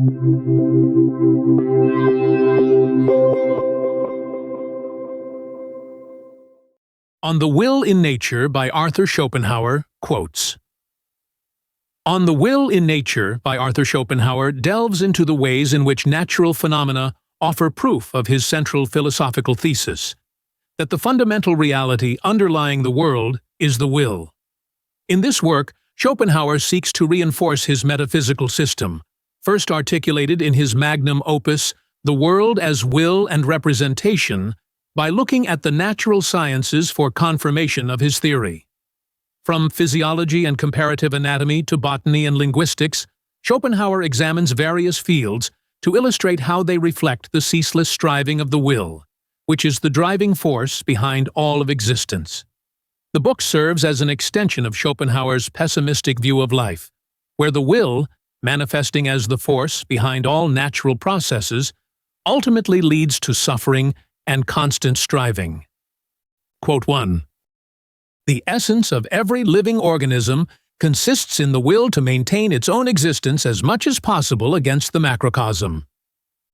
On the Will in Nature by Arthur Schopenhauer quotes, "On the Will in Nature by Arthur Schopenhauer delves into the ways in which natural phenomena offer proof of his central philosophical thesis, that the fundamental reality underlying the world is the will. In this work, Schopenhauer seeks to reinforce his metaphysical system, first articulated in his magnum opus, The World as Will and Representation, by looking at the natural sciences for confirmation of his theory. From physiology and comparative anatomy to botany and linguistics, Schopenhauer examines various fields to illustrate how they reflect the ceaseless striving of the will, which is the driving force behind all of existence. The book serves as an extension of Schopenhauer's pessimistic view of life, where the will, manifesting as the force behind all natural processes, ultimately leads to suffering and constant striving." Quote 1. "The essence of every living organism consists in the will to maintain its own existence as much as possible against the macrocosm."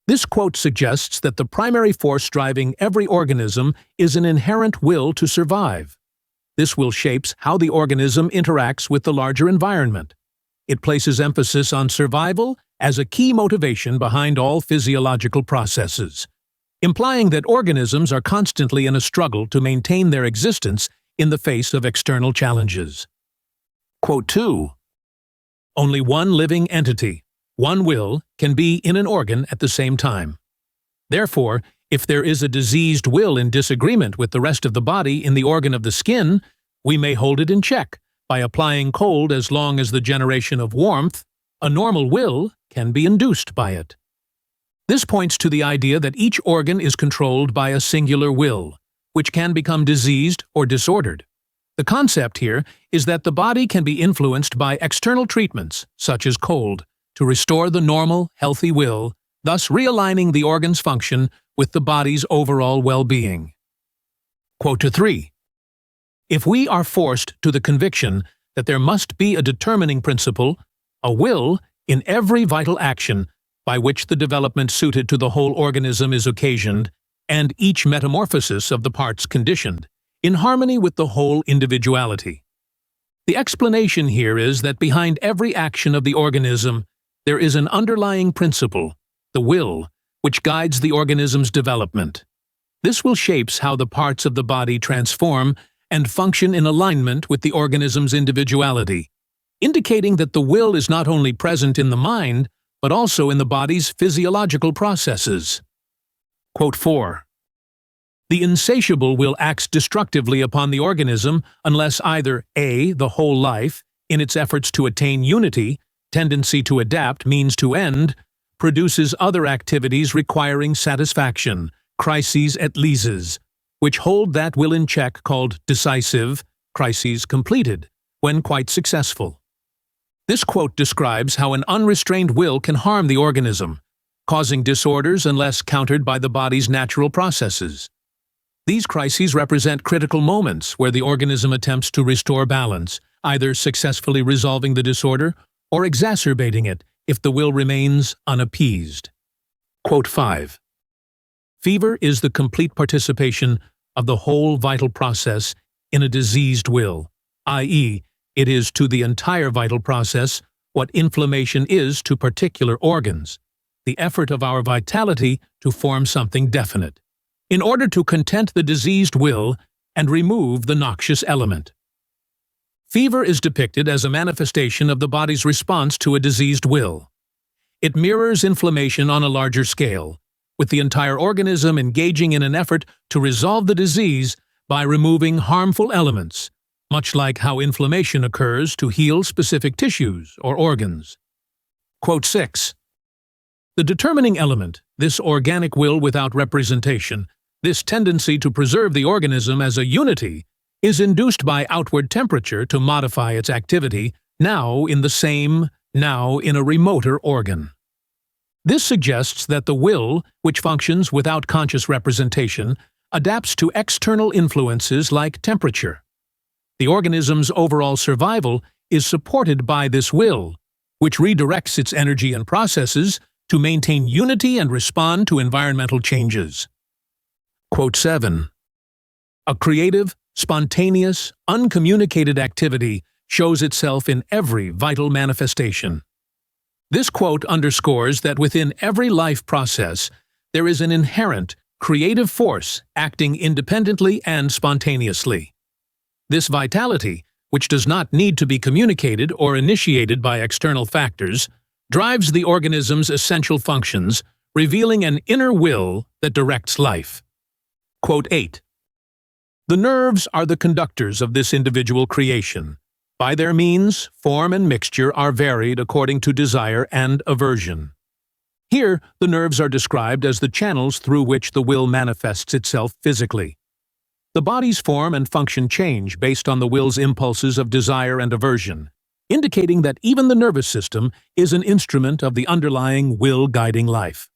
This quote suggests that the primary force driving every organism is an inherent will to survive. This will shapes how the organism interacts with the larger environment. It places emphasis on survival as a key motivation behind all physiological processes, implying that organisms are constantly in a struggle to maintain their existence in the face of external challenges. Quote 2. "Only one living entity, one will, can be in an organ at the same time. Therefore, if there is a diseased will in disagreement with the rest of the body in the organ of the skin, we may hold it in check by applying cold as long as the generation of warmth, a normal will, can be induced by it. This points to the idea that each organ is controlled by a singular will, which can become diseased or disordered. The concept here is that the body can be influenced by external treatments, such as cold, to restore the normal, healthy will, thus realigning the organ's function with the body's overall well-being." Quote 3. "If we are forced to the conviction that there must be a determining principle, a will, in every vital action, by which the development suited to the whole organism is occasioned, and each metamorphosis of the parts conditioned, in harmony with the whole individuality. The explanation here is that behind every action of the organism, there is an underlying principle, the will, which guides the organism's development. This will shapes how the parts of the body transform and function in alignment with the organism's individuality, indicating that the will is not only present in the mind, but also in the body's physiological processes." Quote 4. "The insatiable will acts destructively upon the organism unless either a. the whole life, in its efforts to attain unity, tendency to adapt means to end, produces other activities requiring satisfaction, crises et leases, which hold that will in check called decisive, crises completed, when quite successful." This quote describes how an unrestrained will can harm the organism, causing disorders unless countered by the body's natural processes. These crises represent critical moments where the organism attempts to restore balance, either successfully resolving the disorder or exacerbating it if the will remains unappeased. Quote 5. "Fever is the complete participation of the whole vital process in a diseased will, i.e., it is to the entire vital process what inflammation is to particular organs, the effort of our vitality to form something definite, in order to content the diseased will and remove the noxious element. Fever is depicted as a manifestation of the body's response to a diseased will. It mirrors inflammation on a larger scale, with the entire organism engaging in an effort to resolve the disease by removing harmful elements, much like how inflammation occurs to heal specific tissues or organs." Quote 6. "The determining element, this organic will without representation, this tendency to preserve the organism as a unity, is induced by outward temperature to modify its activity, now in the same, now in a remoter organ. This suggests that the will, which functions without conscious representation, adapts to external influences like temperature. The organism's overall survival is supported by this will, which redirects its energy and processes to maintain unity and respond to environmental changes. Quote 7. A creative, spontaneous, uncommunicated activity shows itself in every vital manifestation. This quote underscores that within every life process, there is an inherent, creative force acting independently and spontaneously. This vitality, which does not need to be communicated or initiated by external factors, drives the organism's essential functions, revealing an inner will that directs life. Quote 8. The nerves are the conductors of this individual creation. By their means, form and mixture are varied according to desire and aversion. Here, the nerves are described as the channels through which the will manifests itself physically. The body's form and function change based on the will's impulses of desire and aversion, indicating that even the nervous system is an instrument of the underlying will guiding life.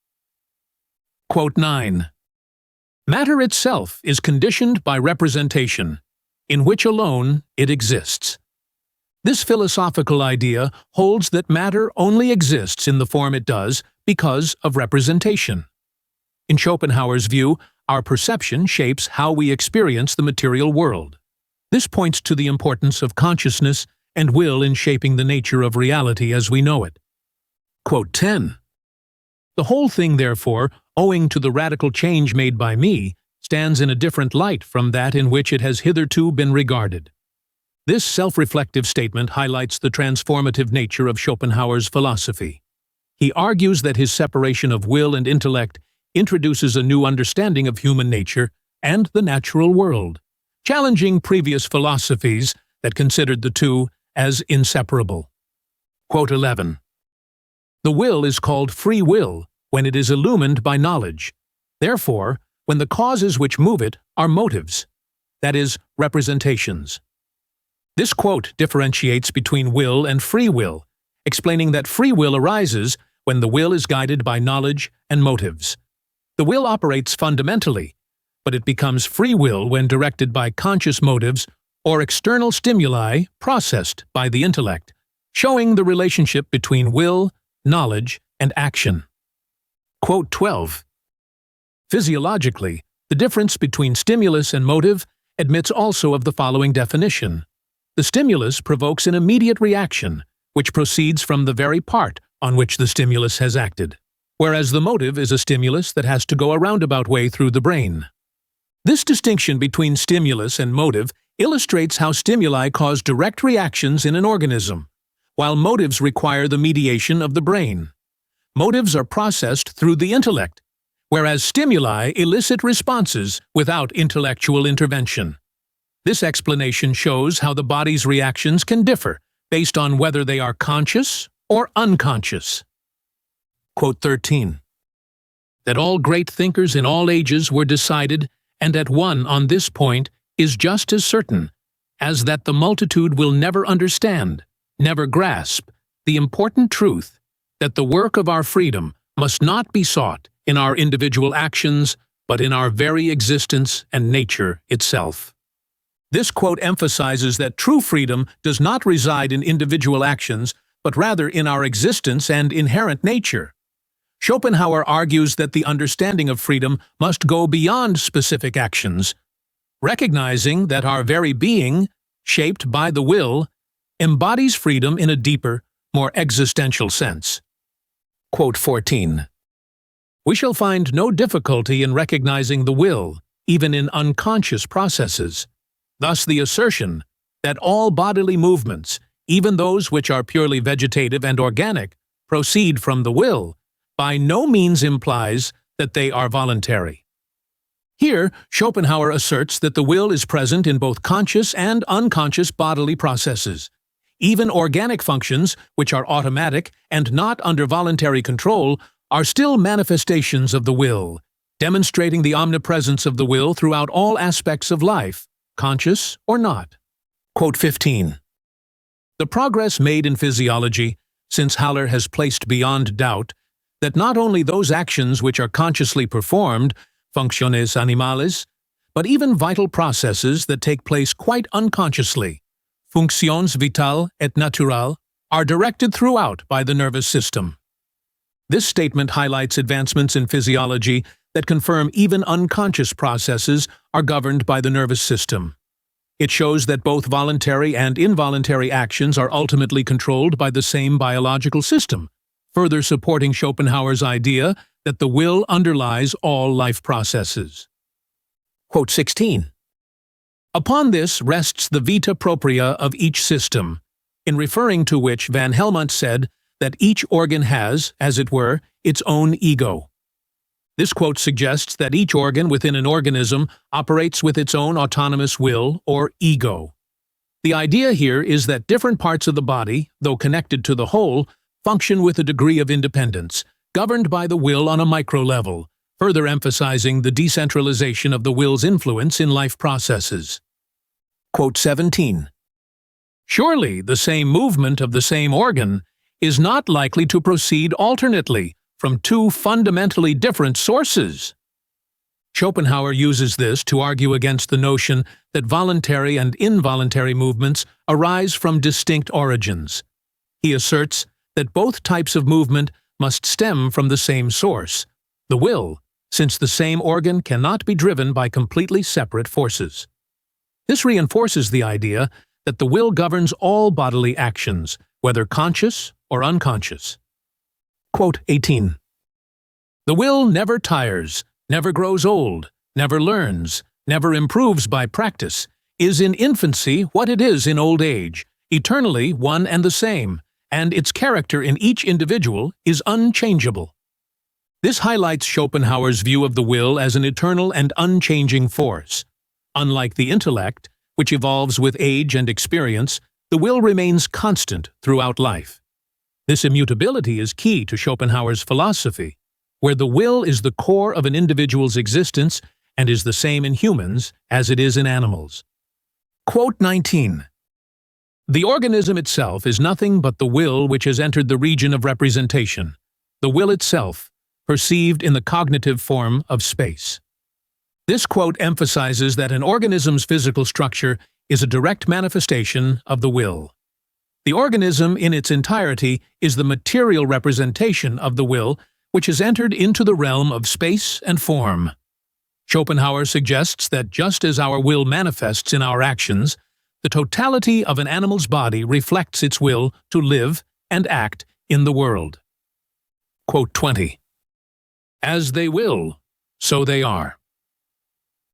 Quote 9. Matter itself is conditioned by representation, in which alone it exists. This philosophical idea holds that matter only exists in the form it does because of representation. In Schopenhauer's view, our perception shapes how we experience the material world. This points to the importance of consciousness and will in shaping the nature of reality as we know it. Quote 10. The whole thing, therefore, owing to the radical change made by me, stands in a different light from that in which it has hitherto been regarded. This self-reflective statement highlights the transformative nature of Schopenhauer's philosophy. He argues that his separation of will and intellect introduces a new understanding of human nature and the natural world, challenging previous philosophies that considered the two as inseparable. Quote 11. The will is called free will when it is illumined by knowledge. Therefore, when the causes which move it are motives, that is, representations. This quote differentiates between will and free will, explaining that free will arises when the will is guided by knowledge and motives. The will operates fundamentally, but it becomes free will when directed by conscious motives or external stimuli processed by the intellect, showing the relationship between will, knowledge, and action. Quote 12. Physiologically, the difference between stimulus and motive admits also of the following definition. The stimulus provokes an immediate reaction, which proceeds from the very part on which the stimulus has acted, whereas the motive is a stimulus that has to go a roundabout way through the brain. This distinction between stimulus and motive illustrates how stimuli cause direct reactions in an organism, while motives require the mediation of the brain. Motives are processed through the intellect, whereas stimuli elicit responses without intellectual intervention. This explanation shows how the body's reactions can differ based on whether they are conscious or unconscious. Quote 13. That all great thinkers in all ages were decided and at one on this point is just as certain as that the multitude will never understand, never grasp, the important truth that the work of our freedom must not be sought in our individual actions, but in our very existence and nature itself. This quote emphasizes that true freedom does not reside in individual actions, but rather in our existence and inherent nature. Schopenhauer argues that the understanding of freedom must go beyond specific actions, recognizing that our very being, shaped by the will, embodies freedom in a deeper, more existential sense. Quote 14. We shall find no difficulty in recognizing the will, even in unconscious processes. Thus the assertion that all bodily movements, even those which are purely vegetative and organic, proceed from the will, by no means implies that they are voluntary. Here, Schopenhauer asserts that the will is present in both conscious and unconscious bodily processes. Even organic functions, which are automatic and not under voluntary control, are still manifestations of the will, demonstrating the omnipresence of the will throughout all aspects of life, conscious or not. Quote 15. The progress made in physiology, since Haller has placed beyond doubt that not only those actions which are consciously performed, functiones animales, but even vital processes that take place quite unconsciously, fonctions vitales et naturales, are directed throughout by the nervous system. This statement highlights advancements in physiology that confirm even unconscious processes are governed by the nervous system. It shows that both voluntary and involuntary actions are ultimately controlled by the same biological system, further supporting Schopenhauer's idea that the will underlies all life processes. Quote 16. Upon this rests the vita propria of each system, in referring to which Van Helmont said that each organ has, as it were, its own ego. This quote suggests that each organ within an organism operates with its own autonomous will, or ego. The idea here is that different parts of the body, though connected to the whole, function with a degree of independence, governed by the will on a micro level, further emphasizing the decentralization of the will's influence in life processes. Quote 17. Surely the same movement of the same organ is not likely to proceed alternately from two fundamentally different sources. Schopenhauer uses this to argue against the notion that voluntary and involuntary movements arise from distinct origins. He asserts that both types of movement must stem from the same source, the will, since the same organ cannot be driven by completely separate forces. This reinforces the idea that the will governs all bodily actions, whether conscious or unconscious. Quote 18. The will never tires, never grows old, never learns, never improves by practice, is in infancy what it is in old age, eternally one and the same, and its character in each individual is unchangeable. This highlights Schopenhauer's view of the will as an eternal and unchanging force. Unlike the intellect, which evolves with age and experience, the will remains constant throughout life. This immutability is key to Schopenhauer's philosophy, where the will is the core of an individual's existence and is the same in humans as it is in animals. Quote 19. The organism itself is nothing but the will which has entered the region of representation, the will itself, perceived in the cognitive form of space. This quote emphasizes that an organism's physical structure is a direct manifestation of the will. The organism in its entirety is the material representation of the will which has entered into the realm of space and form. Schopenhauer suggests that just as our will manifests in our actions, the totality of an animal's body reflects its will to live and act in the world. Quote 20. As they will, so they are.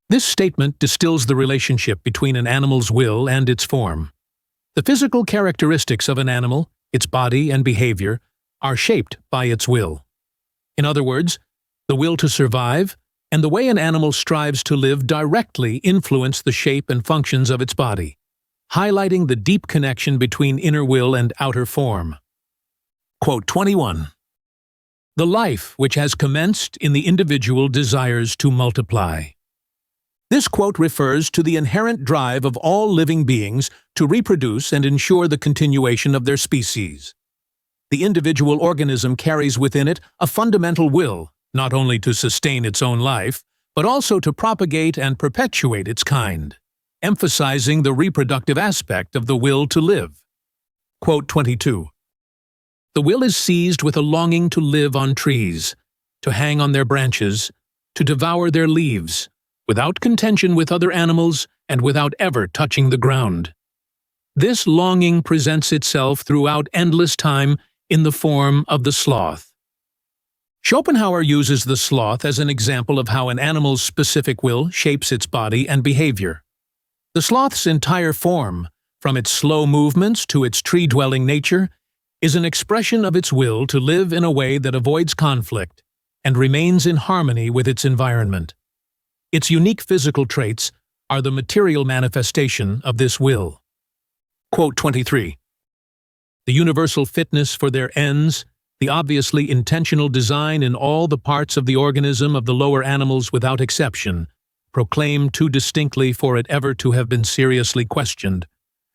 This statement distills the relationship between an animal's will and its form. The physical characteristics of an animal, its body and behavior, are shaped by its will. In other words, the will to survive and the way an animal strives to live directly influence the shape and functions of its body, highlighting the deep connection between inner will and outer form. Quote 21. The life which has commenced in the individual desires to multiply. This quote refers to the inherent drive of all living beings to reproduce and ensure the continuation of their species. The individual organism carries within it a fundamental will, not only to sustain its own life, but also to propagate and perpetuate its kind, emphasizing the reproductive aspect of the will to live. Quote 22. The will is seized with a longing to live on trees, to hang on their branches, to devour their leaves, without contention with other animals and without ever touching the ground. This longing presents itself throughout endless time in the form of the sloth. Schopenhauer uses the sloth as an example of how an animal's specific will shapes its body and behavior. The sloth's entire form, from its slow movements to its tree-dwelling nature, is an expression of its will to live in a way that avoids conflict and remains in harmony with its environment. Its unique physical traits are the material manifestation of this will. Quote 23. The universal fitness for their ends, the obviously intentional design in all the parts of the organism of the lower animals without exception, proclaim too distinctly for it ever to have been seriously questioned,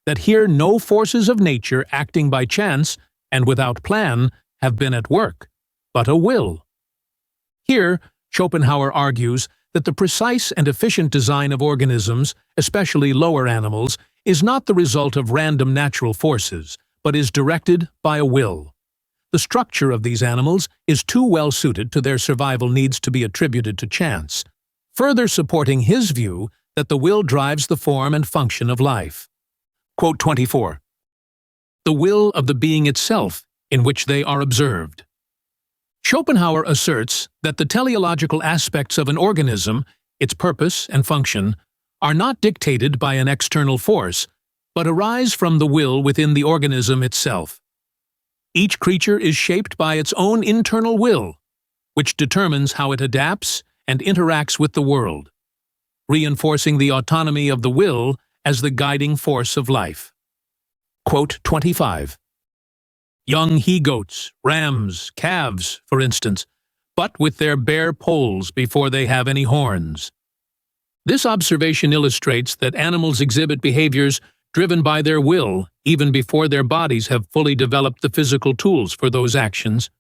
that here no forces of nature acting by chance and without plan have been at work, but a will. Here, Schopenhauer argues that the precise and efficient design of organisms, especially lower animals, is not the result of random natural forces, but is directed by a will. the structure of these animals is too well suited to their survival needs to be attributed to chance, further supporting his view that the will drives the form and function of life. Quote 24. The will of the being itself in which they are observed. Schopenhauer asserts that the teleological aspects of an organism, its purpose and function, are not dictated by an external force, but arise from the will within the organism itself. Each creature is shaped by its own internal will, which determines how it adapts and interacts with the world, reinforcing the autonomy of the will as the guiding force of life. Quote 25. Young he-goats, rams, calves, for instance, but with their bare poles before they have any horns. This observation illustrates that animals exhibit behaviors driven by their will even before their bodies have fully developed the physical tools for those actions.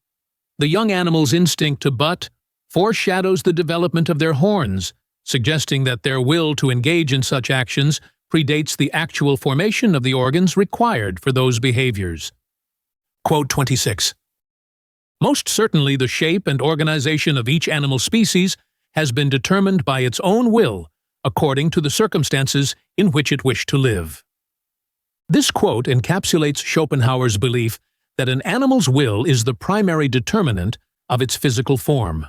The young animal's instinct to butt foreshadows the development of their horns, suggesting that their will to engage in such actions predates the actual formation of the organs required for those behaviors. Quote 26. Most certainly the shape and organization of each animal species has been determined by its own will according to the circumstances in which it wished to live. This quote encapsulates Schopenhauer's belief that an animal's will is the primary determinant of its physical form.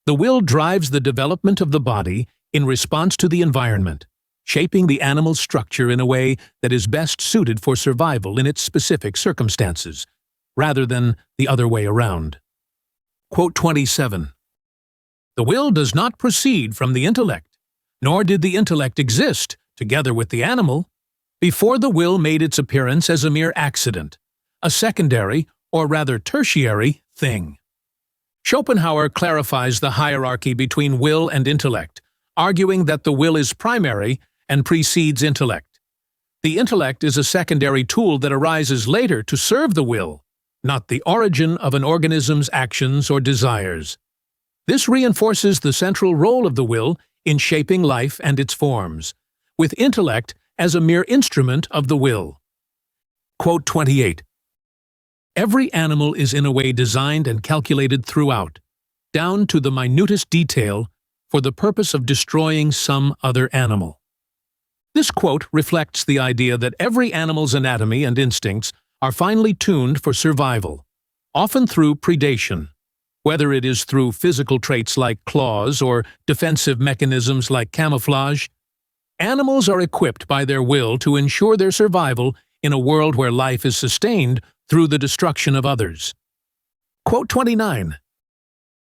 The will drives the development of the body in response to the environment, shaping the animal's structure in a way that is best suited for survival in its specific circumstances, rather than the other way around. Quote 27. The will does not proceed from the intellect, nor did the intellect exist, together with the animal, before the will made its appearance as a mere accident, a secondary, or rather tertiary, thing. Schopenhauer clarifies the hierarchy between will and intellect, arguing that the will is primary and precedes intellect. The intellect is a secondary tool that arises later to serve the will, not the origin of an organism's actions or desires. This reinforces the central role of the will in shaping life and its forms, with intellect as a mere instrument of the will. Quote 28. Every animal is in a way designed and calculated throughout, down to the minutest detail, for the purpose of destroying some other animal. This quote reflects the idea that every animal's anatomy and instincts are finely tuned for survival, often through predation, whether it is through physical traits like claws or defensive mechanisms like camouflage. Animals are equipped by their will to ensure their survival in a world where life is sustained through the destruction of others. Quote 29.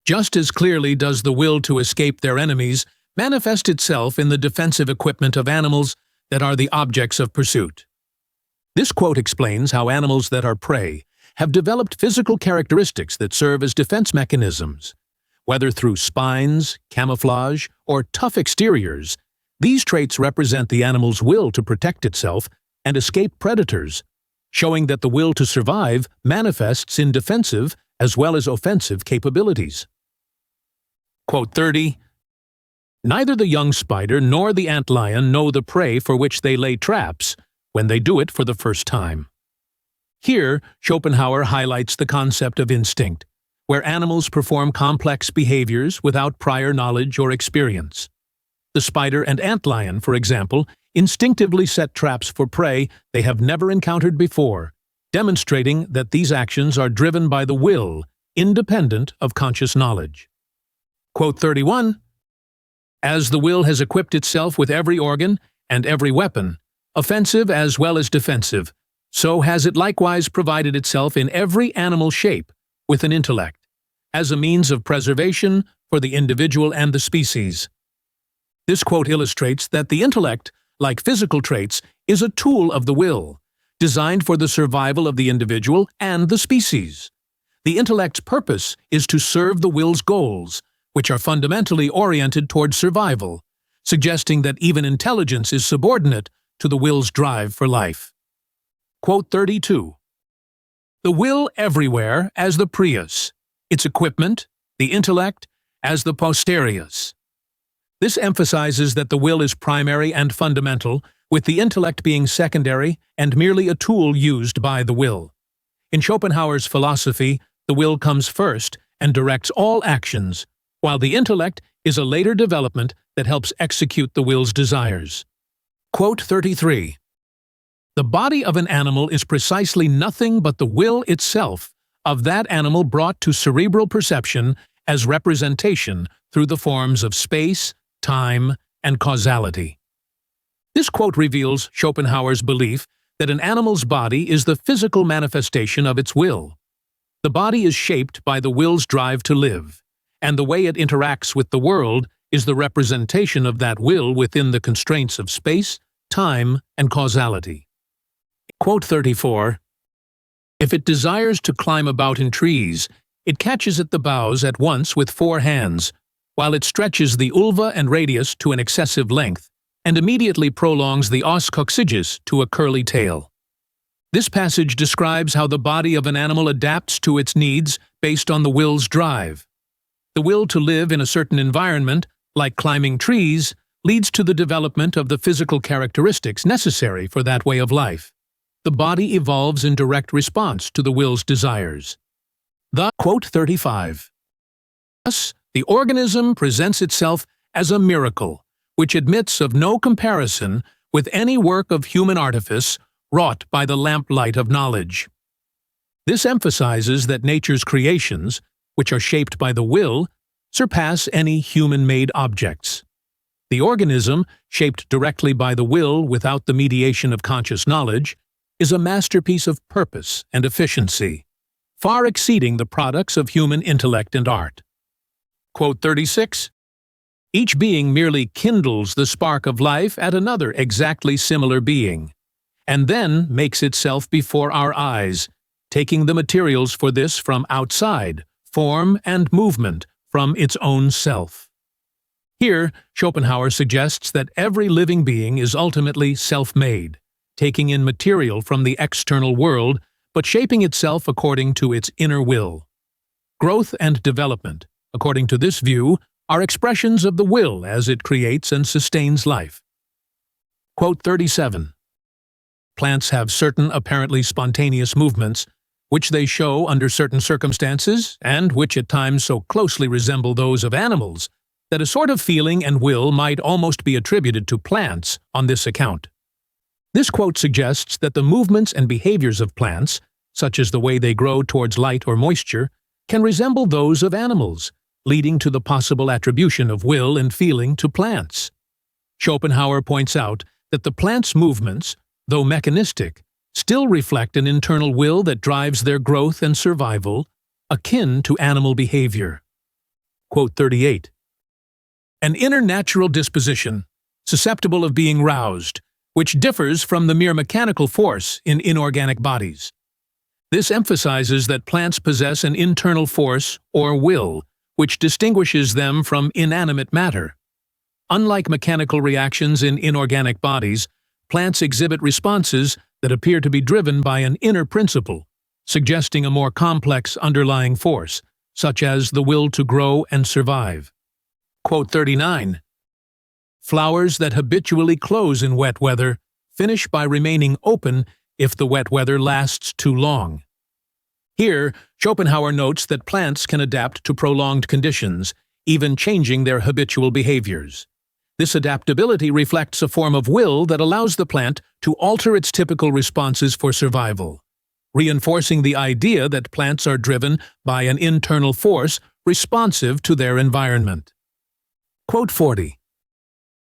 Just as clearly does the will to escape their enemies manifest itself in the defensive equipment of animals that are the objects of pursuit. This quote explains how animals that are prey have developed physical characteristics that serve as defense mechanisms. Whether through spines, camouflage, or tough exteriors, these traits represent the animal's will to protect itself and escape predators, showing that the will to survive manifests in defensive as well as offensive capabilities. Quote 30. Neither the young spider nor the antlion know the prey for which they lay traps when they do it for the first time. Here, Schopenhauer highlights the concept of instinct, where animals perform complex behaviors without prior knowledge or experience. The spider and antlion, for example, instinctively set traps for prey they have never encountered before, demonstrating that these actions are driven by the will, independent of conscious knowledge. Quote 31. As the will has equipped itself with every organ and every weapon, offensive as well as defensive, so has it likewise provided itself in every animal shape with an intellect, as a means of preservation for the individual and the species. This quote illustrates that the intellect, like physical traits, is a tool of the will, designed for the survival of the individual and the species. The intellect's purpose is to serve the will's goals, which are fundamentally oriented toward survival, suggesting that even intelligence is subordinate to the will's drive for life. Quote 32. The will everywhere as the prius, its equipment, the intellect, as the posterius. This emphasizes that the will is primary and fundamental, with the intellect being secondary and merely a tool used by the will. In Schopenhauer's philosophy, the will comes first and directs all actions, while the intellect is a later development that helps execute the will's desires. Quote 33. The body of an animal is precisely nothing but the will itself of that animal brought to cerebral perception as representation through the forms of space, time, and causality. This quote reveals Schopenhauer's belief that an animal's body is the physical manifestation of its will. The body is shaped by the will's drive to live, and the way it interacts with the world is the representation of that will within the constraints of space, time, and causality. Quote 34. If it desires to climb about in trees, it catches at the boughs at once with 4 hands, while it stretches the ulva and radius to an excessive length, and immediately prolongs the os coccygeus to a curly tail. This passage describes how the body of an animal adapts to its needs based on the will's drive. The will to live in a certain environment, like climbing trees, leads to the development of the physical characteristics necessary for that way of life. The body evolves in direct response to the will's desires. Quote 35. Thus, the organism presents itself as a miracle, which admits of no comparison with any work of human artifice wrought by the lamplight of knowledge. This emphasizes that nature's creations, which are shaped by the will, surpass any human-made objects. The organism, shaped directly by the will without the mediation of conscious knowledge, is a masterpiece of purpose and efficiency, far exceeding the products of human intellect and art. Quote 36. Each being merely kindles the spark of life at another exactly similar being, and then makes itself before our eyes, taking the materials for this from outside, form and movement from its own self. Here, Schopenhauer suggests that every living being is ultimately self-made, taking in material from the external world, but shaping itself according to its inner will. Growth and development, according to this view, are expressions of the will as it creates and sustains life. Quote 37. Plants have certain apparently spontaneous movements, which they show under certain circumstances, and which at times so closely resemble those of animals, that a sort of feeling and will might almost be attributed to plants on this account. This quote suggests that the movements and behaviors of plants, such as the way they grow towards light or moisture, can resemble those of animals, leading to the possible attribution of will and feeling to plants. Schopenhauer points out that the plants' movements, though mechanistic, still reflect an internal will that drives their growth and survival, akin to animal behavior. Quote 38. An inner natural disposition, susceptible of being roused, which differs from the mere mechanical force in inorganic bodies. This emphasizes that plants possess an internal force, or will, which distinguishes them from inanimate matter. Unlike mechanical reactions in inorganic bodies, plants exhibit responses that appear to be driven by an inner principle, suggesting a more complex underlying force, such as the will to grow and survive. Quote 39. Flowers that habitually close in wet weather finish by remaining open if the wet weather lasts too long. Here, Schopenhauer notes that plants can adapt to prolonged conditions, even changing their habitual behaviors. This adaptability reflects a form of will that allows the plant to alter its typical responses for survival, reinforcing the idea that plants are driven by an internal force responsive to their environment. Quote 40.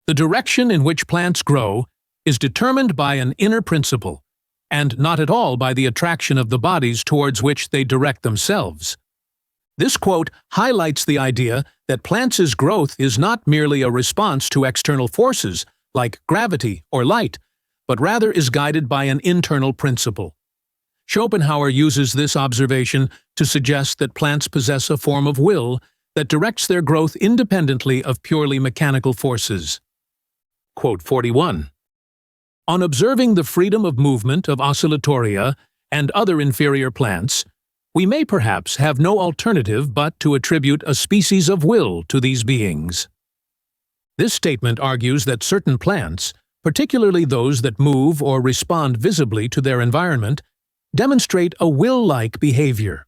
The direction in which plants grow is determined by an inner principle, and not at all by the attraction of the bodies towards which they direct themselves. This quote highlights the idea that plants' growth is not merely a response to external forces, like gravity or light, but rather is guided by an internal principle. Schopenhauer uses this observation to suggest that plants possess a form of will that directs their growth independently of purely mechanical forces. Quote 41. On observing the freedom of movement of oscillatoria and other inferior plants, we may perhaps have no alternative but to attribute a species of will to these beings. This statement argues that certain plants, particularly those that move or respond visibly to their environment, demonstrate a will-like behavior.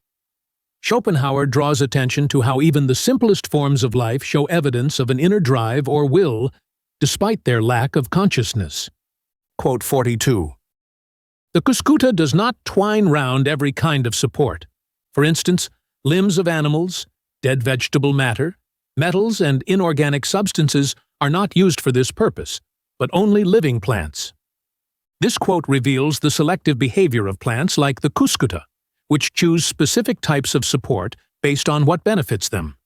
Schopenhauer draws attention to how even the simplest forms of life show evidence of an inner drive or will, despite their lack of consciousness. Quote 42. The cuscuta does not twine round every kind of support. For instance, limbs of animals, dead vegetable matter, metals, and inorganic substances are not used for this purpose, but only living plants. This quote reveals the selective behavior of plants like the cuscuta, which choose specific types of support based on what benefits them.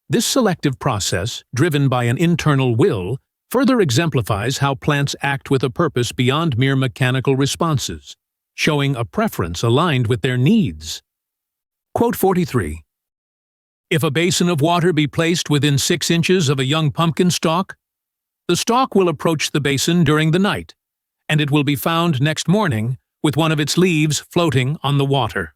This selective process, driven by an internal will, further exemplifies how plants act with a purpose beyond mere mechanical responses, showing a preference aligned with their needs. Quote 43. If a basin of water be placed within 6 inches of a young pumpkin stalk, the stalk will approach the basin during the night, and it will be found next morning with one of its leaves floating on the water.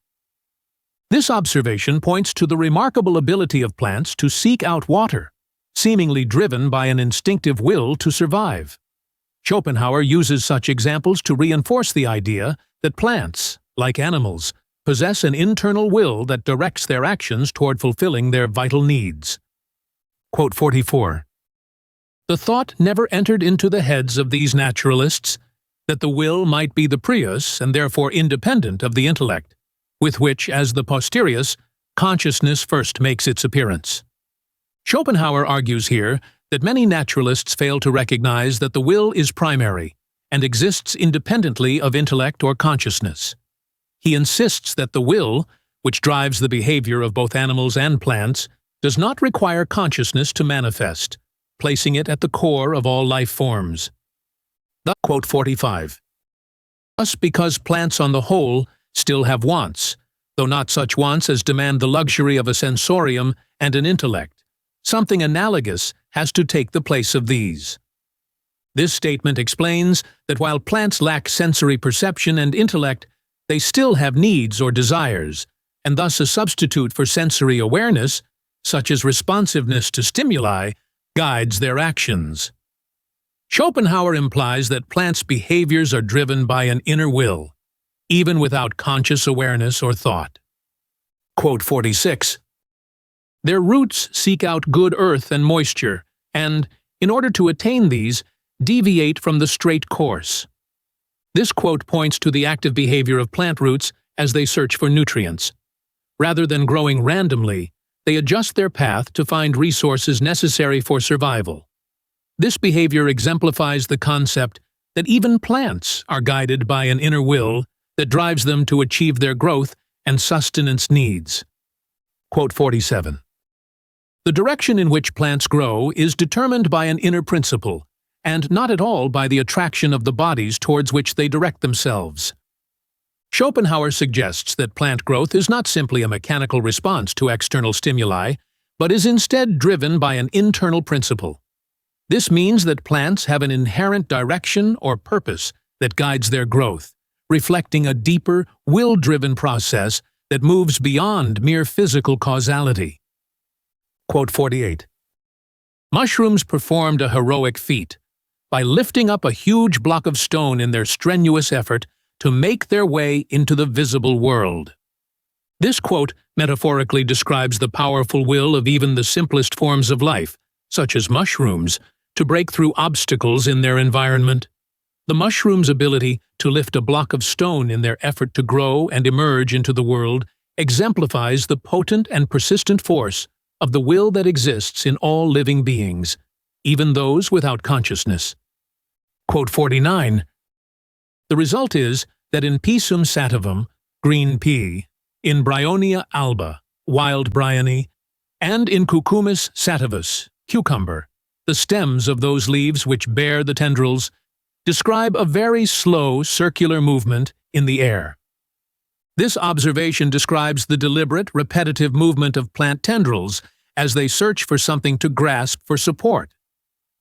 This observation points to the remarkable ability of plants to seek out water, seemingly driven by an instinctive will to survive. Schopenhauer uses such examples to reinforce the idea that plants, like animals, possess an internal will that directs their actions toward fulfilling their vital needs. Quote 44. The thought never entered into the heads of these naturalists that the will might be the prius and therefore independent of the intellect, with which, as the posterius, consciousness first makes its appearance. Schopenhauer argues here that many naturalists fail to recognize that the will is primary and exists independently of intellect or consciousness. He insists that the will, which drives the behavior of both animals and plants, does not require consciousness to manifest, placing it at the core of all life forms. Quote 45. Thus, because plants on the whole still have wants, though not such wants as demand the luxury of a sensorium and an intellect, something analogous has to take the place of these. This statement explains that while plants lack sensory perception and intellect, they still have needs or desires, and thus a substitute for sensory awareness, such as responsiveness to stimuli, guides their actions. Schopenhauer implies that plants' behaviors are driven by an inner will, even without conscious awareness or thought. Quote 46. Their roots seek out good earth and moisture, and, in order to attain these, deviate from the straight course. This quote points to the active behavior of plant roots as they search for nutrients. Rather than growing randomly, they adjust their path to find resources necessary for survival. This behavior exemplifies the concept that even plants are guided by an inner will that drives them to achieve their growth and sustenance needs. Quote 47. The direction in which plants grow is determined by an inner principle, and not at all by the attraction of the bodies towards which they direct themselves. Schopenhauer suggests that plant growth is not simply a mechanical response to external stimuli, but is instead driven by an internal principle. This means that plants have an inherent direction or purpose that guides their growth, reflecting a deeper, will-driven process that moves beyond mere physical causality. Quote 48. Mushrooms performed a heroic feat by lifting up a huge block of stone in their strenuous effort to make their way into the visible world. This quote metaphorically describes the powerful will of even the simplest forms of life, such as mushrooms, to break through obstacles in their environment. The mushroom's ability to lift a block of stone in their effort to grow and emerge into the world exemplifies the potent and persistent force of the will that exists in all living beings, even those without consciousness. Quote 49. The result is that in Pisum sativum, green pea, in Bryonia alba, wild bryony, and in Cucumis sativus, cucumber, the stems of those leaves which bear the tendrils describe a very slow circular movement in the air. This observation describes the deliberate, repetitive movement of plant tendrils as they search for something to grasp for support.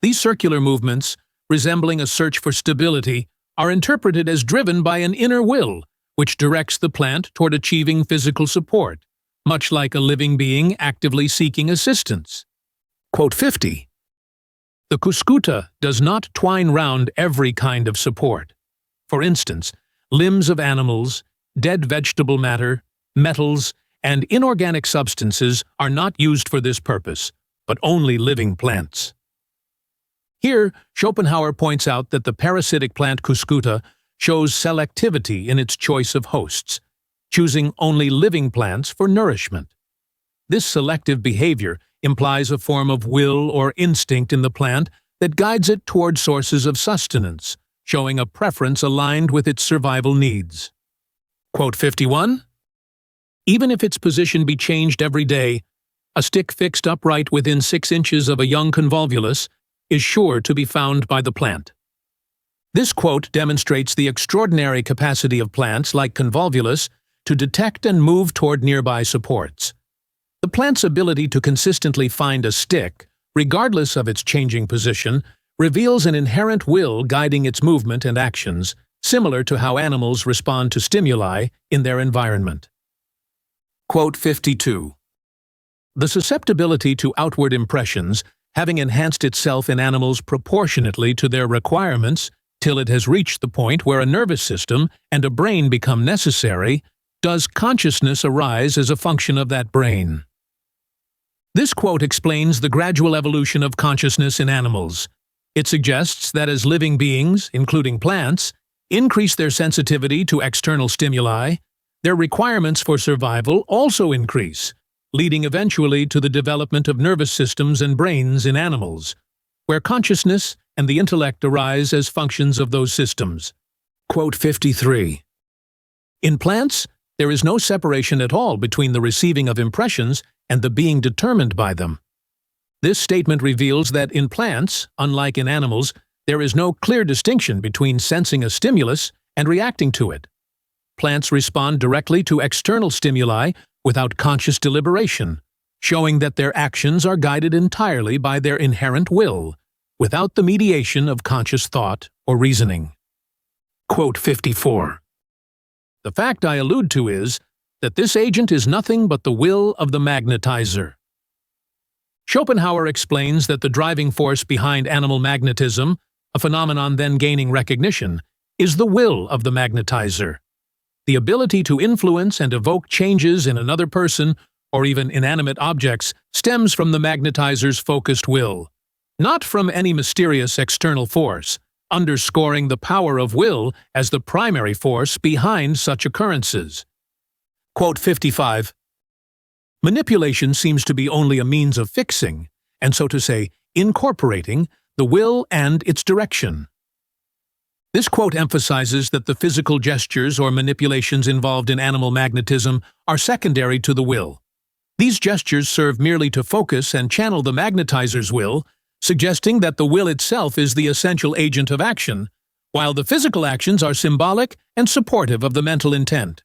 These circular movements, resembling a search for stability, are interpreted as driven by an inner will, which directs the plant toward achieving physical support, much like a living being actively seeking assistance. Quote 50. The cuscuta does not twine round every kind of support. For instance, limbs of animals, dead vegetable matter, metals, and inorganic substances are not used for this purpose, but only living plants. Here, Schopenhauer points out that the parasitic plant Cuscuta shows selectivity in its choice of hosts, choosing only living plants for nourishment. This selective behavior implies a form of will or instinct in the plant that guides it toward sources of sustenance, showing a preference aligned with its survival needs. Quote 51. Even if its position be changed every day, a stick fixed upright within 6 inches of a young convolvulus is sure to be found by the plant. This quote demonstrates the extraordinary capacity of plants like convolvulus to detect and move toward nearby supports. The plant's ability to consistently find a stick, regardless of its changing position, reveals an inherent will guiding its movement and actions, similar to how animals respond to stimuli in their environment. Quote 52. The susceptibility to outward impressions, having enhanced itself in animals proportionately to their requirements till it has reached the point where a nervous system and a brain become necessary, does consciousness arise as a function of that brain. This quote explains the gradual evolution of consciousness in animals. It suggests that as living beings, including plants, increase their sensitivity to external stimuli, their requirements for survival also increase, leading eventually to the development of nervous systems and brains in animals, where consciousness and the intellect arise as functions of those systems. Quote 53. In plants, there is no separation at all between the receiving of impressions and the being determined by them. This statement reveals that in plants, unlike in animals, there is no clear distinction between sensing a stimulus and reacting to it. Plants respond directly to external stimuli without conscious deliberation, showing that their actions are guided entirely by their inherent will, without the mediation of conscious thought or reasoning. Quote 54. The fact I allude to is that this agent is nothing but the will of the magnetizer. Schopenhauer explains that the driving force behind animal magnetism, a phenomenon then gaining recognition, is the will of the magnetizer. The ability to influence and evoke changes in another person or even inanimate objects stems from the magnetizer's focused will, not from any mysterious external force, underscoring the power of will as the primary force behind such occurrences. Quote 55. Manipulation seems to be only a means of fixing, and so to say, incorporating, the will and its direction. This quote emphasizes that the physical gestures or manipulations involved in animal magnetism are secondary to the will. These gestures serve merely to focus and channel the magnetizer's will, suggesting that the will itself is the essential agent of action, while the physical actions are symbolic and supportive of the mental intent.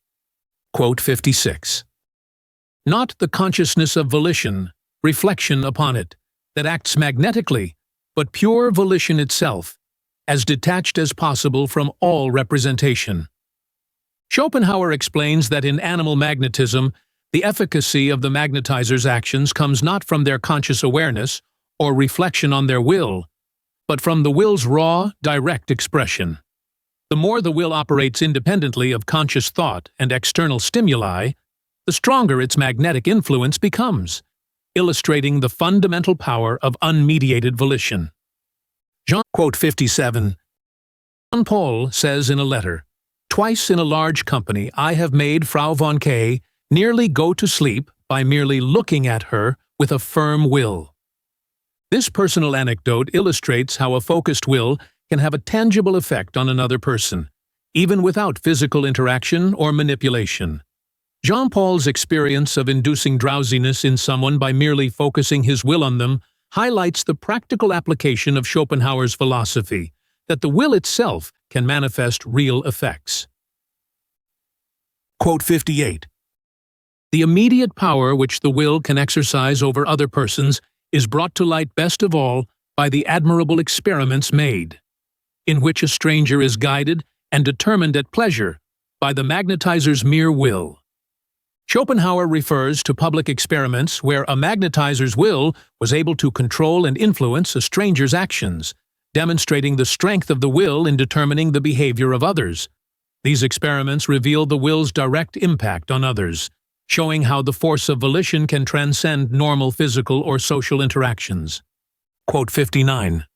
Quote 56. Not the consciousness of volition, reflection upon it, that acts magnetically, but pure volition itself, as detached as possible from all representation. Schopenhauer explains that in animal magnetism, the efficacy of the magnetizer's actions comes not from their conscious awareness or reflection on their will, but from the will's raw, direct expression. The more the will operates independently of conscious thought and external stimuli, the stronger its magnetic influence becomes, illustrating the fundamental power of unmediated volition. Quote 57. Jean Paul says in a letter, "Twice in a large company I have made Frau von K. nearly go to sleep by merely looking at her with a firm will." This personal anecdote illustrates how a focused will can have a tangible effect on another person, even without physical interaction or manipulation. Jean Paul's experience of inducing drowsiness in someone by merely focusing his will on them highlights the practical application of Schopenhauer's philosophy, that the will itself can manifest real effects. Quote 58. The immediate power which the will can exercise over other persons is brought to light best of all by the admirable experiments made, in which a stranger is guided and determined at pleasure by the magnetizer's mere will. Schopenhauer refers to public experiments where a magnetizer's will was able to control and influence a stranger's actions, demonstrating the strength of the will in determining the behavior of others. These experiments reveal the will's direct impact on others, showing how the force of volition can transcend normal physical or social interactions. Quote 59.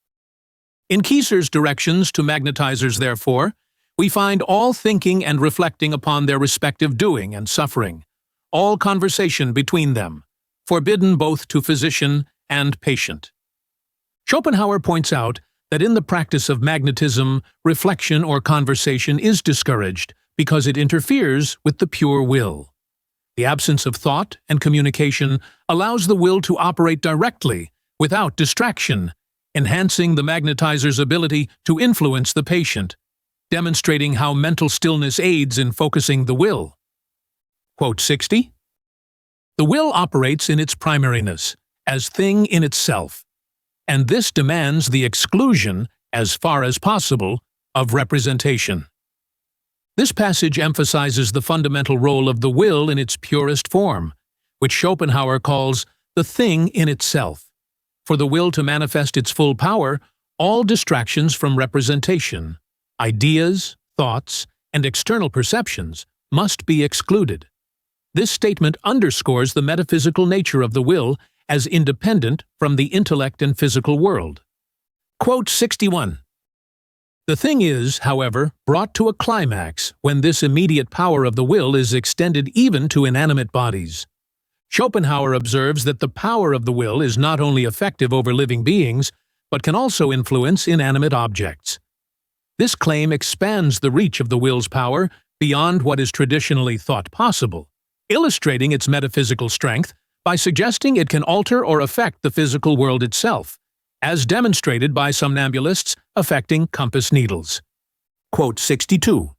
In Kieser's directions to magnetizers, therefore, we find all thinking and reflecting upon their respective doing and suffering, all conversation between them, forbidden both to physician and patient. Schopenhauer points out that in the practice of magnetism, reflection or conversation is discouraged because it interferes with the pure will. The absence of thought and communication allows the will to operate directly, without distraction, enhancing the magnetizer's ability to influence the patient, demonstrating how mental stillness aids in focusing the will. Quote 60. The will operates in its primariness, as thing in itself, and this demands the exclusion, as far as possible, of representation. This passage emphasizes the fundamental role of the will in its purest form, which Schopenhauer calls the thing in itself. For the will to manifest its full power, all distractions from representation, ideas, thoughts, and external perceptions must be excluded. This statement underscores the metaphysical nature of the will as independent from the intellect and physical world. Quote 61. The thing is, however, brought to a climax when this immediate power of the will is extended even to inanimate bodies. Schopenhauer observes that the power of the will is not only effective over living beings, but can also influence inanimate objects. This claim expands the reach of the will's power beyond what is traditionally thought possible, illustrating its metaphysical strength by suggesting it can alter or affect the physical world itself, as demonstrated by somnambulists affecting compass needles. Quote 62.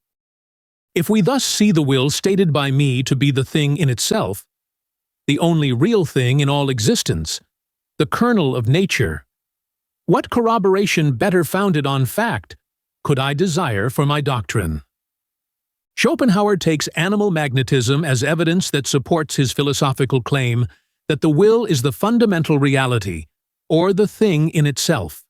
If we thus see the will stated by me to be the thing in itself, the only real thing in all existence, the kernel of nature, what corroboration better founded on fact could I desire for my doctrine? Schopenhauer takes animal magnetism as evidence that supports his philosophical claim that the will is the fundamental reality, or the thing in itself.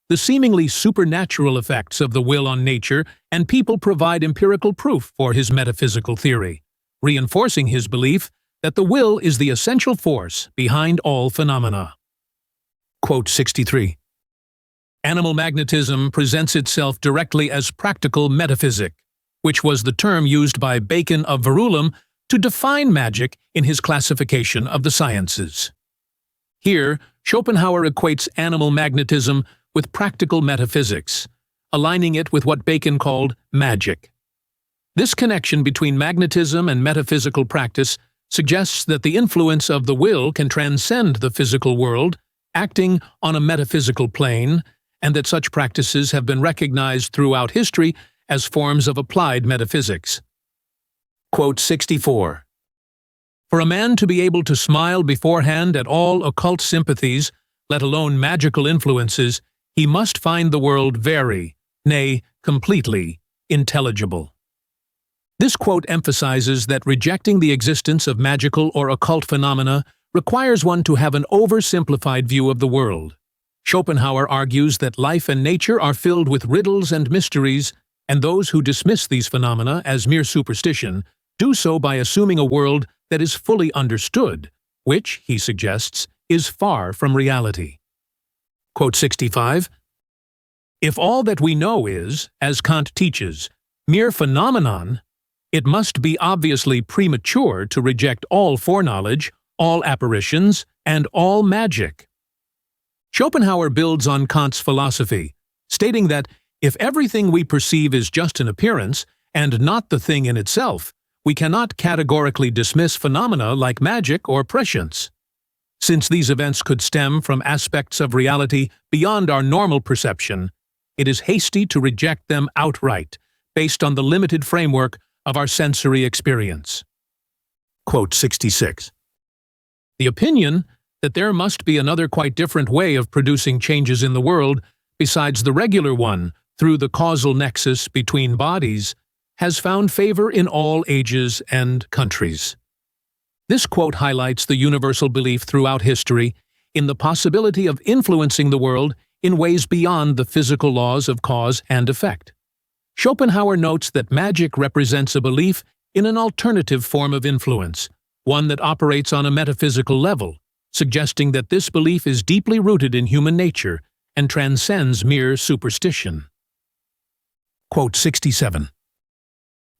The seemingly supernatural effects of the will on nature and people provide empirical proof for his metaphysical theory, reinforcing his belief that the will is the essential force behind all phenomena. Quote 63. Animal magnetism presents itself directly as practical metaphysic, which was the term used by Bacon of Verulam to define magic in his classification of the sciences. Here, Schopenhauer equates animal magnetism with practical metaphysics, aligning it with what Bacon called magic. This connection between magnetism and metaphysical practice suggests that the influence of the will can transcend the physical world, acting on a metaphysical plane, and that such practices have been recognized throughout history as forms of applied metaphysics. Quote 64. For a man to be able to smile beforehand at all occult sympathies, let alone magical influences, he must find the world very, nay, completely, intelligible. This quote emphasizes that rejecting the existence of magical or occult phenomena requires one to have an oversimplified view of the world. Schopenhauer argues that life and nature are filled with riddles and mysteries, and those who dismiss these phenomena as mere superstition do so by assuming a world that is fully understood, which, he suggests, is far from reality. Quote 65. If all that we know is, as Kant teaches, mere phenomenon, it must be obviously premature to reject all foreknowledge, all apparitions, and all magic. Schopenhauer builds on Kant's philosophy, stating that if everything we perceive is just an appearance, and not the thing in itself, we cannot categorically dismiss phenomena like magic or prescience. Since these events could stem from aspects of reality beyond our normal perception, it is hasty to reject them outright, based on the limited framework of our sensory experience. Quote 66. The opinion that there must be another quite different way of producing changes in the world besides the regular one through the causal nexus between bodies has found favor in all ages and countries. This quote highlights the universal belief throughout history in the possibility of influencing the world in ways beyond the physical laws of cause and effect. Schopenhauer notes that magic represents a belief in an alternative form of influence, one that operates on a metaphysical level, suggesting that this belief is deeply rooted in human nature and transcends mere superstition. Quote 67.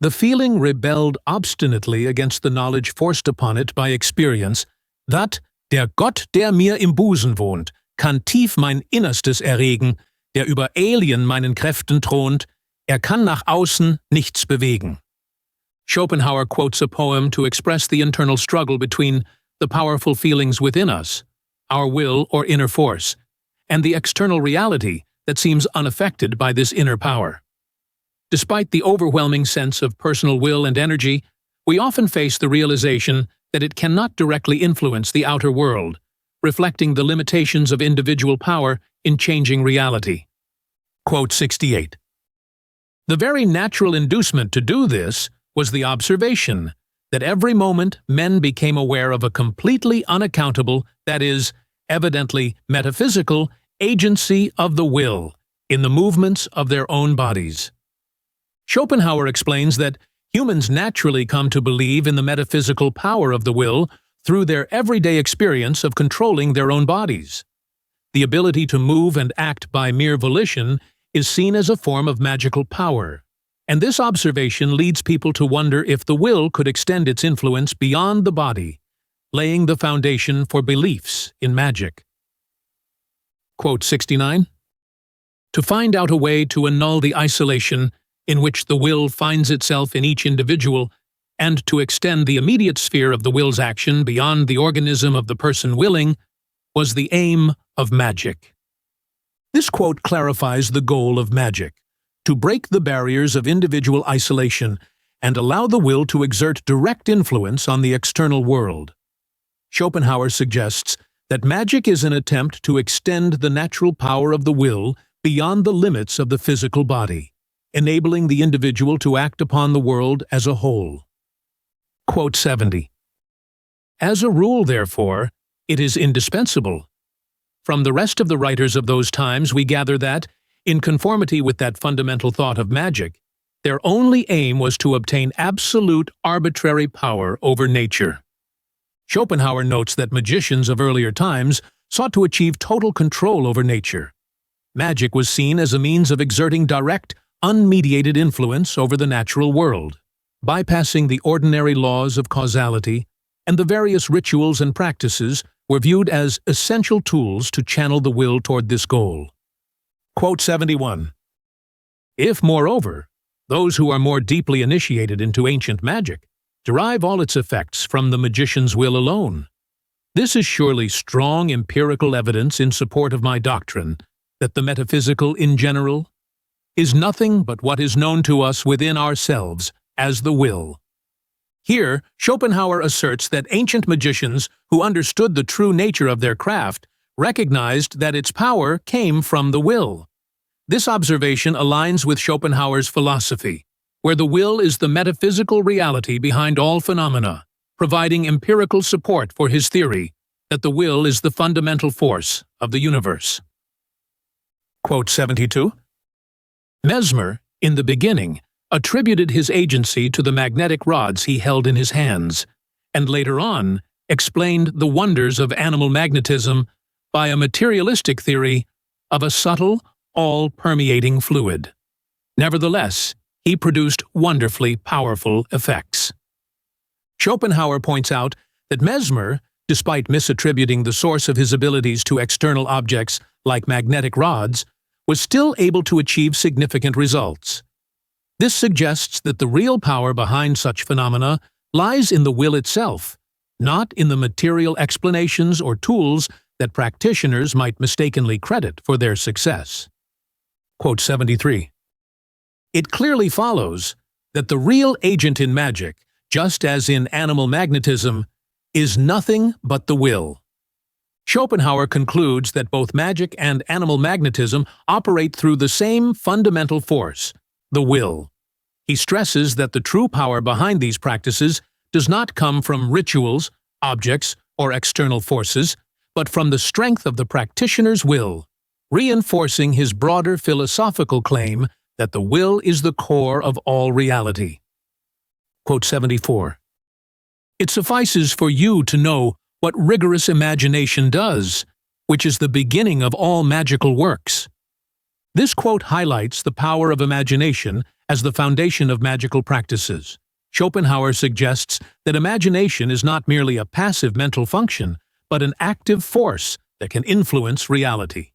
The feeling rebelled obstinately against the knowledge forced upon it by experience that der Gott, der mir im Busen wohnt, kann tief mein Innerstes erregen, der über Alien meinen Kräften thront, kann nach außen nichts bewegen. Schopenhauer quotes a poem to express the internal struggle between the powerful feelings within us, our will or inner force, and the external reality that seems unaffected by this inner power. Despite the overwhelming sense of personal will and energy, we often face the realization that it cannot directly influence the outer world, reflecting the limitations of individual power in changing reality. Quote 68. The very natural inducement to do this was the observation that every moment men became aware of a completely unaccountable, that is, evidently metaphysical, agency of the will in the movements of their own bodies. Schopenhauer explains that humans naturally come to believe in the metaphysical power of the will through their everyday experience of controlling their own bodies. The ability to move and act by mere volition is seen as a form of magical power, and this observation leads people to wonder if the will could extend its influence beyond the body, laying the foundation for beliefs in magic. Quote 69. To find out a way to annul the isolation in which the will finds itself in each individual, and to extend the immediate sphere of the will's action beyond the organism of the person willing, was the aim of magic. This quote clarifies the goal of magic: to break the barriers of individual isolation and allow the will to exert direct influence on the external world. Schopenhauer suggests that magic is an attempt to extend the natural power of the will beyond the limits of the physical body, enabling the individual to act upon the world as a whole. Quote 70. As a rule, therefore, it is indispensable. From the rest of the writers of those times we gather that, in conformity with that fundamental thought of magic, their only aim was to obtain absolute arbitrary power over nature. Schopenhauer notes that magicians of earlier times sought to achieve total control over nature. Magic was seen as a means of exerting direct, unmediated influence over the natural world, bypassing the ordinary laws of causality, and the various rituals and practices were viewed as essential tools to channel the will toward this goal. Quote 71. If, moreover, those who are more deeply initiated into ancient magic derive all its effects from the magician's will alone, this is surely strong empirical evidence in support of my doctrine that the metaphysical in general is nothing but what is known to us within ourselves as the will. Here, Schopenhauer asserts that ancient magicians who understood the true nature of their craft recognized that its power came from the will. This observation aligns with Schopenhauer's philosophy, where the will is the metaphysical reality behind all phenomena, providing empirical support for his theory that the will is the fundamental force of the universe. Quote 72. Mesmer, in the beginning, attributed his agency to the magnetic rods he held in his hands, and later on explained the wonders of animal magnetism by a materialistic theory of a subtle, all-permeating fluid. Nevertheless, he produced wonderfully powerful effects. Schopenhauer points out that Mesmer, despite misattributing the source of his abilities to external objects like magnetic rods, was still able to achieve significant results. This suggests that the real power behind such phenomena lies in the will itself, not in the material explanations or tools that practitioners might mistakenly credit for their success. Quote 73. It clearly follows that the real agent in magic, just as in animal magnetism, is nothing but the will. Schopenhauer concludes that both magic and animal magnetism operate through the same fundamental force, the will. He stresses that the true power behind these practices does not come from rituals, objects, or external forces, but from the strength of the practitioner's will, reinforcing his broader philosophical claim that the will is the core of all reality. Quote 74. It suffices for you to know what rigorous imagination does, which is the beginning of all magical works. This quote highlights the power of imagination as the foundation of magical practices. Schopenhauer suggests that imagination is not merely a passive mental function, but an active force that can influence reality.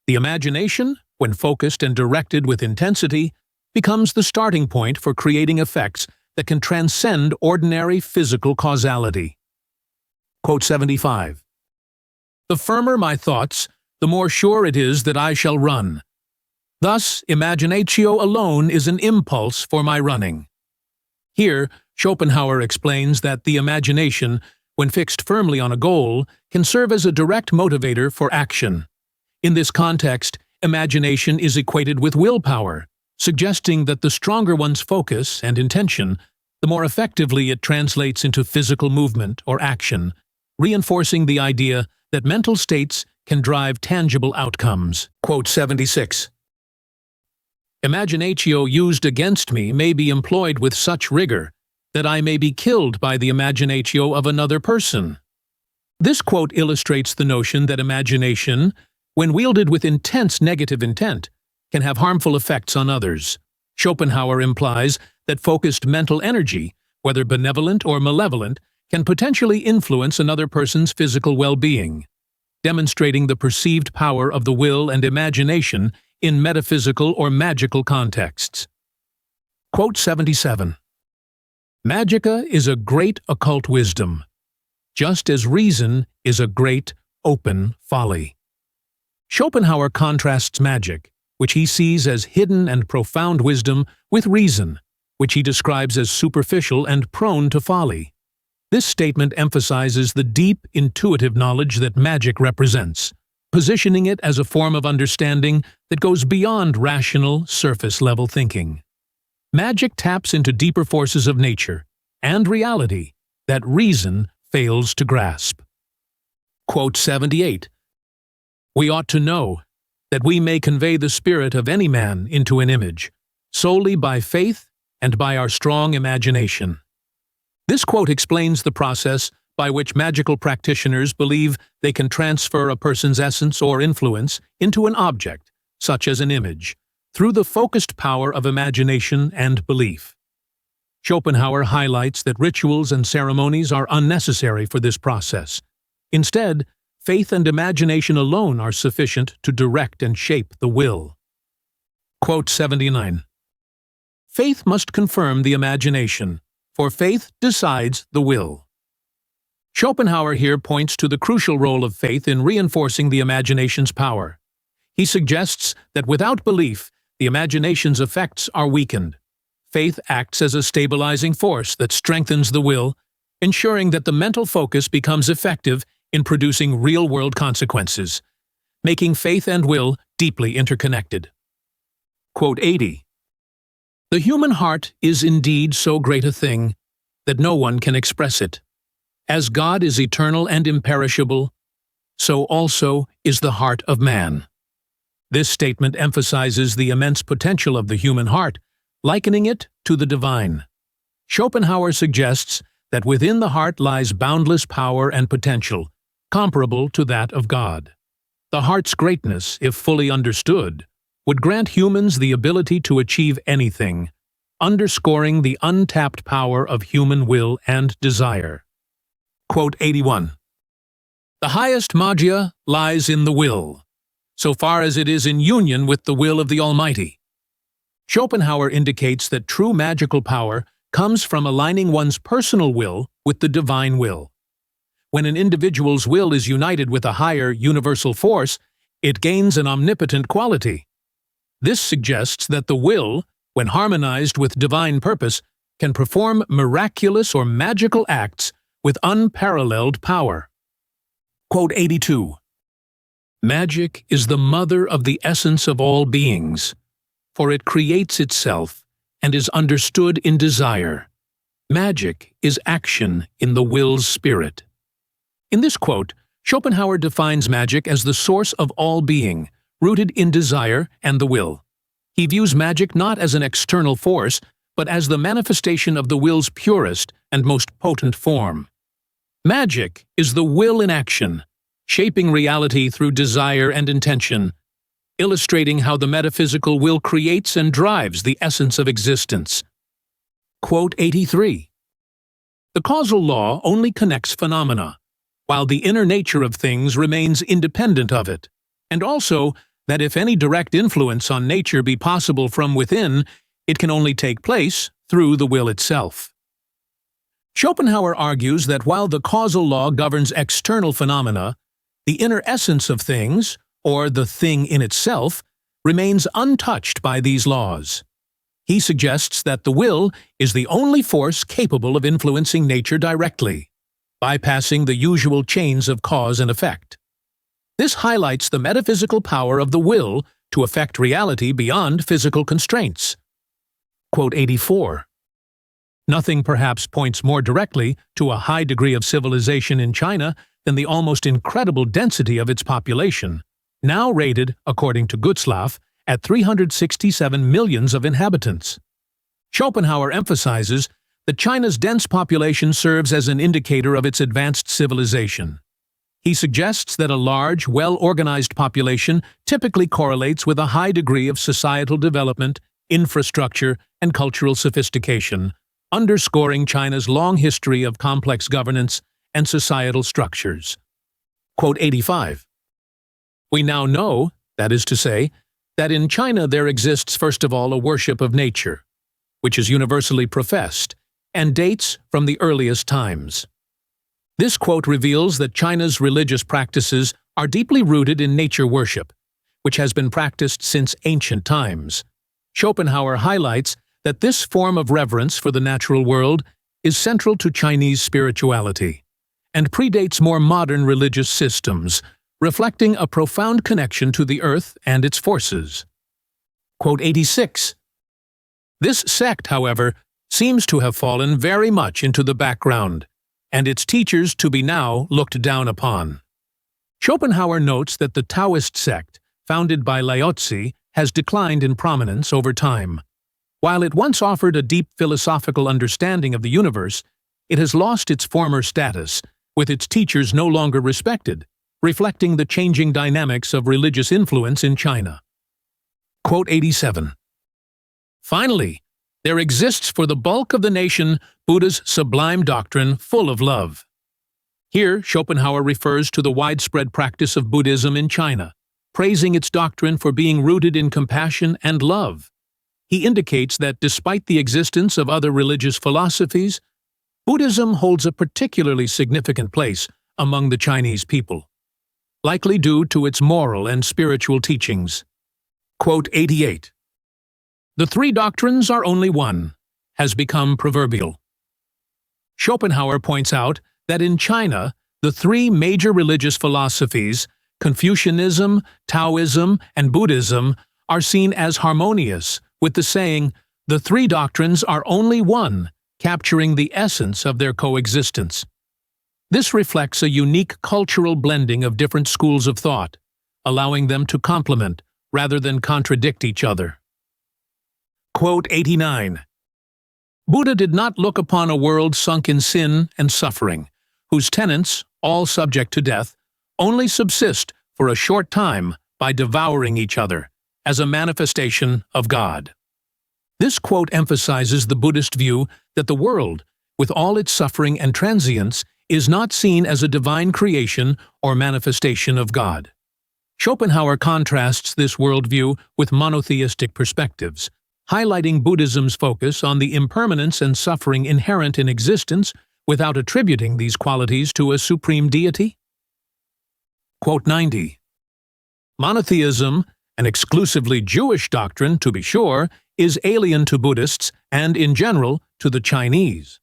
The imagination, when focused and directed with intensity, becomes the starting point for creating effects that can transcend ordinary physical causality. Quote 75. The firmer my thoughts, the more sure it is that I shall run. Thus, imaginatio alone is an impulse for my running. Here, Schopenhauer explains that the imagination, when fixed firmly on a goal, can serve as a direct motivator for action. In this context, imagination is equated with willpower, suggesting that the stronger one's focus and intention, the more effectively it translates into physical movement or action, reinforcing the idea that mental states can drive tangible outcomes. Quote 76. Imaginatio used against me may be employed with such rigor that I may be killed by the imaginatio of another person. This quote illustrates the notion that imagination, when wielded with intense negative intent, can have harmful effects on others. Schopenhauer implies that focused mental energy, whether benevolent or malevolent, can potentially influence another person's physical well-being, demonstrating the perceived power of the will and imagination in metaphysical or magical contexts. Quote 77. Magica is a great occult wisdom, just as reason is a great open folly. Schopenhauer contrasts magic, which he sees as hidden and profound wisdom, with reason, which he describes as superficial and prone to folly. This statement emphasizes the deep, intuitive knowledge that magic represents, positioning it as a form of understanding that goes beyond rational, surface-level thinking. Magic taps into deeper forces of nature and reality that reason fails to grasp. Quote 78. We ought to know that we may convey the spirit of any man into an image, solely by faith and by our strong imagination. This quote explains the process by which magical practitioners believe they can transfer a person's essence or influence into an object, such as an image, through the focused power of imagination and belief. Schopenhauer highlights that rituals and ceremonies are unnecessary for this process. Instead, faith and imagination alone are sufficient to direct and shape the will. Quote 79. Faith must confirm the imagination, for faith decides the will. Schopenhauer here points to the crucial role of faith in reinforcing the imagination's power. He suggests that without belief, the imagination's effects are weakened. Faith acts as a stabilizing force that strengthens the will, ensuring that the mental focus becomes effective in producing real-world consequences, making faith and will deeply interconnected. Quote 80. The human heart is indeed so great a thing that no one can express it. As God is eternal and imperishable, so also is the heart of man. This statement emphasizes the immense potential of the human heart, likening it to the divine. Schopenhauer suggests that within the heart lies boundless power and potential, comparable to that of God. The heart's greatness, if fully understood, would grant humans the ability to achieve anything, underscoring the untapped power of human will and desire. Quote 81. The highest magia lies in the will, so far as it is in union with the will of the Almighty. Schopenhauer indicates that true magical power comes from aligning one's personal will with the divine will. When an individual's will is united with a higher, universal force, it gains an omnipotent quality. This suggests that the will, when harmonized with divine purpose, can perform miraculous or magical acts with unparalleled power. Quote 82. Magic is the mother of the essence of all beings, for it creates itself and is understood in desire. Magic is action in the will's spirit. In this quote, Schopenhauer defines magic as the source of all being, rooted in desire and the will. He views magic not as an external force, but as the manifestation of the will's purest and most potent form. Magic is the will in action, shaping reality through desire and intention, illustrating how the metaphysical will creates and drives the essence of existence. Quote 83. The causal law only connects phenomena, while the inner nature of things remains independent of it, and also that if any direct influence on nature be possible from within, it can only take place through the will itself. Schopenhauer argues that while the causal law governs external phenomena, the inner essence of things, or the thing in itself, remains untouched by these laws. He suggests that the will is the only force capable of influencing nature directly, bypassing the usual chains of cause and effect. This highlights the metaphysical power of the will to affect reality beyond physical constraints. Quote 84. Nothing perhaps points more directly to a high degree of civilization in China than the almost incredible density of its population, now rated, according to Gutzlaff, at 367 millions of inhabitants. Schopenhauer emphasizes that China's dense population serves as an indicator of its advanced civilization. He suggests that a large, well-organized population typically correlates with a high degree of societal development, infrastructure, and cultural sophistication, underscoring China's long history of complex governance and societal structures. Quote 85. We now know, that is to say, that in China there exists first of all a worship of nature, which is universally professed, and dates from the earliest times. This quote reveals that China's religious practices are deeply rooted in nature worship, which has been practiced since ancient times. Schopenhauer highlights that this form of reverence for the natural world is central to Chinese spirituality, and predates more modern religious systems, reflecting a profound connection to the earth and its forces. Quote 86. This sect, however, seems to have fallen very much into the background, and its teachers to be now looked down upon. Schopenhauer notes that the Taoist sect, founded by Lao Tzu, has declined in prominence over time. While it once offered a deep philosophical understanding of the universe, it has lost its former status, with its teachers no longer respected, reflecting the changing dynamics of religious influence in China. Quote 87. Finally, there exists for the bulk of the nation Buddha's sublime doctrine full of love. Here, Schopenhauer refers to the widespread practice of Buddhism in China, praising its doctrine for being rooted in compassion and love. He indicates that despite the existence of other religious philosophies, Buddhism holds a particularly significant place among the Chinese people, likely due to its moral and spiritual teachings. Quote 88. The three doctrines are only one, has become proverbial. Schopenhauer points out that in China, the three major religious philosophies, Confucianism, Taoism, and Buddhism, are seen as harmonious, with the saying, "The three doctrines are only one," capturing the essence of their coexistence. This reflects a unique cultural blending of different schools of thought, allowing them to complement rather than contradict each other. Quote 89. Buddha did not look upon a world sunk in sin and suffering, whose tenets, all subject to death, only subsist for a short time by devouring each other, as a manifestation of God. This quote emphasizes the Buddhist view that the world, with all its suffering and transience, is not seen as a divine creation or manifestation of God. Schopenhauer contrasts this worldview with monotheistic perspectives, highlighting Buddhism's focus on the impermanence and suffering inherent in existence without attributing these qualities to a supreme deity. Quote 90. Monotheism, an exclusively Jewish doctrine, to be sure, is alien to Buddhists and, in general, to the Chinese.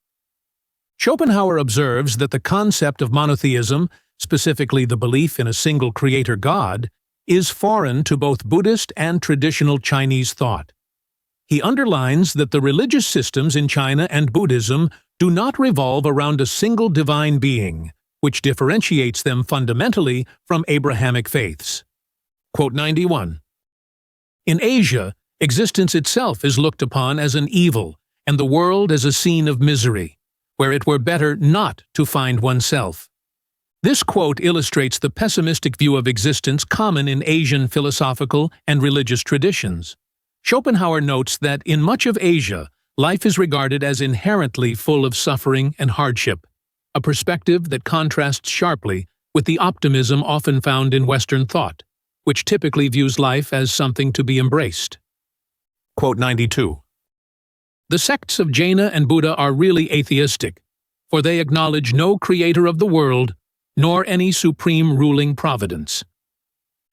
Schopenhauer observes that the concept of monotheism, specifically the belief in a single creator God, is foreign to both Buddhist and traditional Chinese thought. He underlines that the religious systems in China and Buddhism do not revolve around a single divine being, which differentiates them fundamentally from Abrahamic faiths. Quote 91. In Asia, Existence itself is looked upon as an evil, and the world as a scene of misery, where it were better not to find oneself. This quote illustrates the pessimistic view of existence common in Asian philosophical and religious traditions. Schopenhauer notes that in much of Asia, life is regarded as inherently full of suffering and hardship, a perspective that contrasts sharply with the optimism often found in Western thought, which typically views life as something to be embraced. Quote 92. The sects of Jaina and Buddha are really atheistic, for they acknowledge no creator of the world, nor any supreme ruling providence.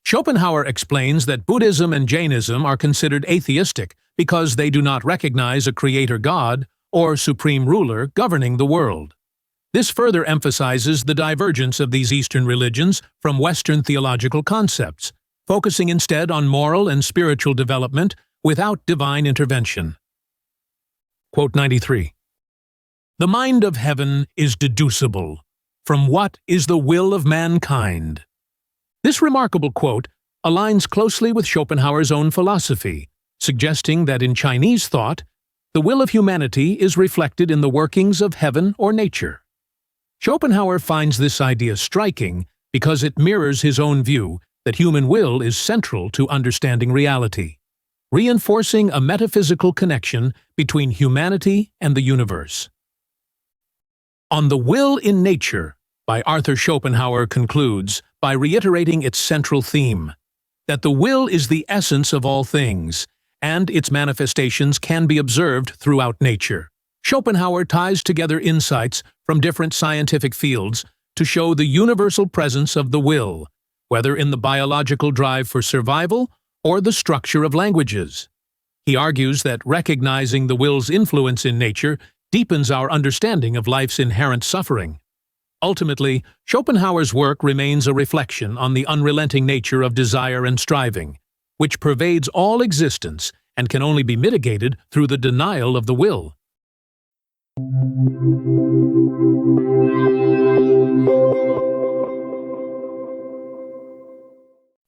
Schopenhauer explains that Buddhism and Jainism are considered atheistic because they do not recognize a creator god or supreme ruler governing the world. This further emphasizes the divergence of these Eastern religions from Western theological concepts, focusing instead on moral and spiritual development without divine intervention. Quote 93. The mind of heaven is deducible from what is the will of mankind. This remarkable quote aligns closely with Schopenhauer's own philosophy, suggesting that in Chinese thought, the will of humanity is reflected in the workings of heaven or nature. Schopenhauer finds this idea striking because it mirrors his own view that human will is central to understanding reality, reinforcing a metaphysical connection between humanity and the universe. On the Will in Nature by Arthur Schopenhauer concludes by reiterating its central theme, that the will is the essence of all things, and its manifestations can be observed throughout nature. Schopenhauer ties together insights from different scientific fields to show the universal presence of the will, whether in the biological drive for survival or the structure of languages. He argues that recognizing the will's influence in nature deepens our understanding of life's inherent suffering. Ultimately, Schopenhauer's work remains a reflection on the unrelenting nature of desire and striving, which pervades all existence and can only be mitigated through the denial of the will.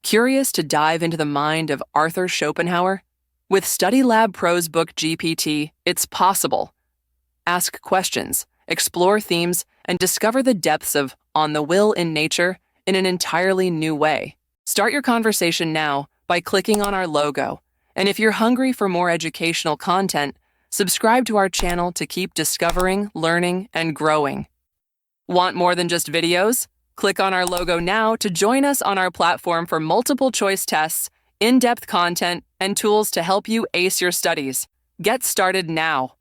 Curious to dive into the mind of Arthur Schopenhauer? With StudyLab Pro's book GPT, it's possible. Ask questions, explore themes, and discover the depths of On the Will in Nature in an entirely new way. Start your conversation now by clicking on our logo. And if you're hungry for more educational content, subscribe to our channel to keep discovering, learning, and growing. Want more than just videos? Click on our logo now to join us on our platform for multiple choice tests, in-depth content, and tools to help you ace your studies. Get started now.